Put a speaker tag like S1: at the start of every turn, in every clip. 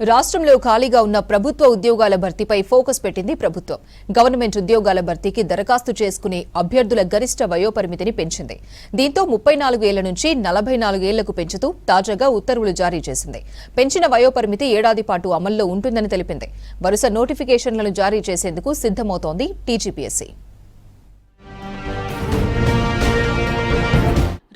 S1: రాష్ట్రంలో ఖాళీగా ఉన్న ప్రభుత్వ ఉద్యోగాల భర్తీపై ఫోకస్ పెట్టింది ప్రభుత్వం. గవర్నమెంట్ ఉద్యోగాల భర్తీకి దరఖాస్తు చేసుకునే అభ్యర్థుల గరిష్ట వయోపరిమితిని పెంచింది. దీంతో 34 ఏళ్ల నుంచి 44 ఏళ్లకు పెంచుతూ తాజాగా ఉత్తర్వులు జారీ చేసింది. పెంచిన వయోపరిమితి ఏడాది పాటు అమల్లో ఉంటుందని తెలిపింది. వరుస నోటిఫికేషన్లను జారీ చేసేందుకు సిద్దమవుతోంది టీజీపీఎస్సీ.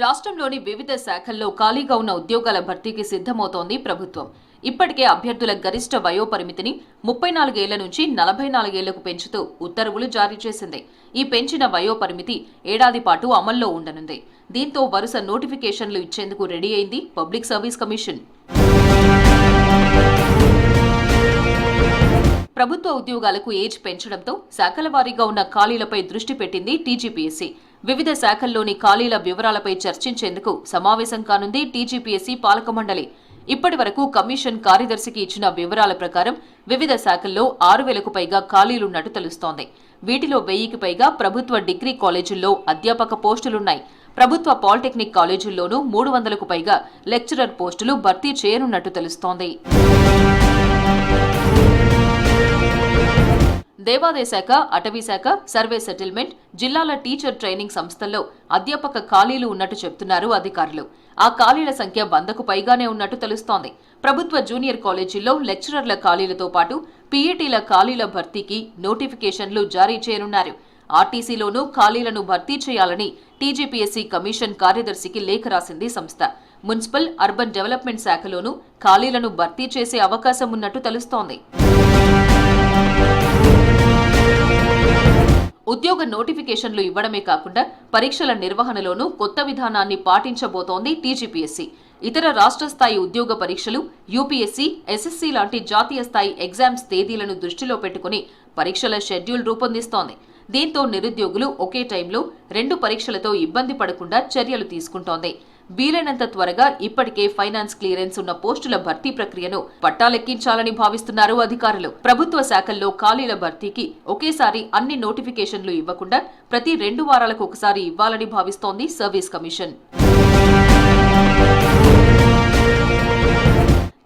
S1: రాష్ట్రంలోని వివిధ శాఖల్లో ఖాళీగా ఉన్న ఉద్యోగాల భర్తీకి సిద్దమవుతోంది ప్రభుత్వం. ఇప్పటికే అభ్యర్థుల గరిష్ట వయోపరిమితిని 34 ఏళ్ల నుంచి 44 ఏళ్లకు పెంచుతూ ఉత్తర్వులు జారీ చేసింది. ఈ పెంచిన వయోపరిమితి ఏడాది పాటు అమల్లో ఉండనుంది. దీంతో వరుస నోటిఫికేషన్లు ఇచ్చేందుకు రెడీ అయింది పబ్లిక్ సర్వీస్ కమిషన్. ప్రభుత్వ ఉద్యోగాలకు ఏజ్ పెంచడంతో శాఖల వారీగా ఉన్న ఖాళీలపై దృష్టి పెట్టింది టీజీపీఎస్సీ. వివిధ శాఖల్లోని ఖాళీల వివరాలపై చర్చించేందుకు సమావేశం కానుంది టీజీపీఎస్సీ పాలక మండలి. ఇప్పటి వరకు కమిషన్ కార్యదర్శికి ఇచ్చిన వివరాల ప్రకారం వివిధ శాఖల్లో 6,000కు పైగా ఖాళీలున్నట్టు తెలుస్తోంది. వీటిలో 1000కి పైగా ప్రభుత్వ డిగ్రీ కాలేజీల్లో అధ్యాపక పోస్టులున్నాయి. ప్రభుత్వ పాలిటెక్నిక్ కాలేజీల్లోనూ 300కు పైగా లెక్చరర్ పోస్టులు భర్తీ చేయనున్నట్టు తెలుస్తోంది. దేవాదాయ శాఖ, అటవీ శాఖ, సర్వే సెటిల్మెంట్, జిల్లాల టీచర్ ట్రైనింగ్ సంస్థల్లో అధ్యాపక ఖాళీలు ఉన్నట్టు చెబుతున్నారు అధికారులు. ఆ ఖాళీల సంఖ్య 100కు పైగానే ఉన్నట్టు తెలుస్తోంది. ప్రభుత్వ జూనియర్ కాలేజీల్లో లెక్చరర్ల ఖాళీలతో పాటు పీఈటీల ఖాళీల భర్తీకి నోటిఫికేషన్లు జారీ చేయనున్నారు. ఆర్టీసీలోనూ ఖాళీలను భర్తీ చేయాలని టీజీపీఎస్సీ కమిషన్ కార్యదర్శికి లేఖ రాసింది సంస్థ. మున్సిపల్, అర్బన్ డెవలప్మెంట్ శాఖలోనూ ఖాళీలను భర్తీ చేసే అవకాశం ఉన్నట్టు తెలుస్తోంది. ఉద్యోగ నోటిఫికేషన్లు ఇవ్వడమే కాకుండా పరీక్షల నిర్వహణలోనూ కొత్త విధానాన్ని పాటించబోతోంది టీజీపీఎస్సీ. ఇతర రాష్ట్ర స్థాయి ఉద్యోగ పరీక్షలు, యూపీఎస్సీ, ఎస్ఎస్సీ లాంటి జాతీయ స్థాయి ఎగ్జామ్స్ తేదీలను దృష్టిలో పెట్టుకుని పరీక్షల షెడ్యూల్ రూపొందిస్తోంది. దీంతో నిరుద్యోగులు ఒకే టైంలో 2 పరీక్షలతో ఇబ్బంది పడకుండా చర్యలు తీసుకుంటోంది. వీలైనంత త్వరగా ఇప్పటికే ఫైనాన్స్ క్లియరెన్స్ ఉన్న పోస్టుల భర్తీ ప్రక్రియను పట్టాలెక్కించాలని భావిస్తున్నారు అధికారులు. ప్రభుత్వ శాఖల్లో ఖాళీల భర్తీకి ఒకేసారి అన్ని నోటిఫికేషన్లు ఇవ్వకుండా ప్రతి 2 వారాలకు ఒకసారి ఇవ్వాలని భావిస్తోంది సర్వీస్ కమిషన్.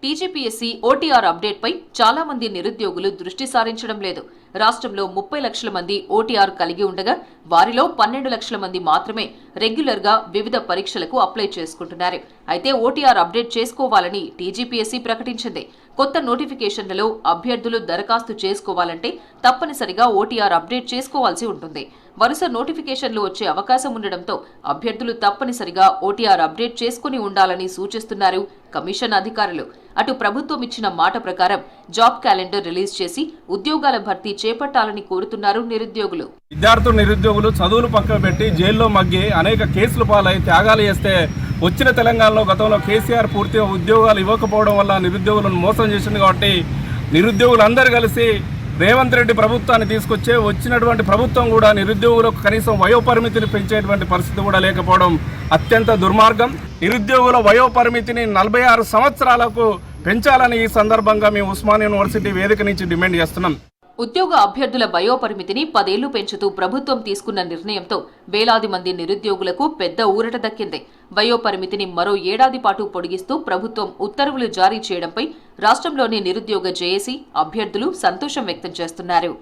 S1: టీజీపీఎస్సీ ఓటీఆర్ అప్డేట్పై చాలా మంది నిరుద్యోగులు దృష్టి సారించడం లేదు. రాష్ట్రంలో 30 లక్షల మంది ఓటీఆర్ కలిగి ఉండగా వారిలో 12 లక్షల మంది మాత్రమే రెగ్యులర్ గా వివిధ పరీక్షలకు అప్లై చేసుకుంటున్నారు. అయితే ఓటీఆర్ అప్డేట్ చేసుకోవాలని టీజీపీఎస్సీ ప్రకటించింది. కొత్త నోటిఫికేషన్లలో అభ్యర్థులు దరఖాస్తు చేసుకోవాలంటే తప్పనిసరిగా ఓటీఆర్ అప్డేట్ చేసుకోవాల్సి ఉంటుంది. వరుస నోటిఫికేషన్లు వచ్చే అవకాశం ఉండడంతో అభ్యర్థులు తప్పనిసరిగా ఓటీఆర్ అప్డేట్ చేసుకుని ఉండాలని సూచిస్తున్నారు కమిషన్ అధికారులు. అటు ప్రభుత్వం ఇచ్చిన మాట ప్రకారం జాబ్ క్యాలెండర్ రిలీజ్ చేసి ఉద్యోగాల భర్తీ చేపట్టాలని కోరుతున్నారు నిరుద్యోగులు.
S2: నిరుద్యోగులు చదువులు పక్కన పెట్టి జైల్లో మగ్గి అనేక కేసులు పాలై త్యాగాలు చేస్తే వచ్చిన తెలంగాణలో గతంలో కేసీఆర్ పూర్తిగా ఉద్యోగాలు ఇవ్వకపోవడం వల్ల నిరుద్యోగులను మోసం చేసింది. కాబట్టి నిరుద్యోగులందరూ కలిసి రేవంత్ రెడ్డి ప్రభుత్వాన్ని తీసుకొచ్చే వచ్చినటువంటి ప్రభుత్వం కూడా నిరుద్యోగులకు కనీసం వయోపరిమితిని పెంచేటువంటి పరిస్థితి కూడా లేకపోవడం అత్యంత దుర్మార్గం. నిరుద్యోగుల వయోపరిమితిని 46 సంవత్సరాలకు పెంచాలని ఈ సందర్భంగా మేము ఉస్మానియా యూనివర్సిటీ వేదిక నుంచి డిమాండ్ చేస్తున్నాం.
S1: ఉద్యోగ అభ్యర్థుల వయోపరిమితిని 10 ఏళ్లు పెంచుతూ ప్రభుత్వం తీసుకున్న నిర్ణయంతో వేలాది మంది నిరుద్యోగులకు పెద్ద ఊరట దక్కింది. వయోపరిమితిని మరో ఏడాది పాటు పొడిగిస్తూ ప్రభుత్వం ఉత్తర్వులు జారీ చేయడంపై రాష్ట్రంలోని నిరుద్యోగ జేఏసీ అభ్యర్థులు సంతోషం వ్యక్తం చేస్తున్నారు.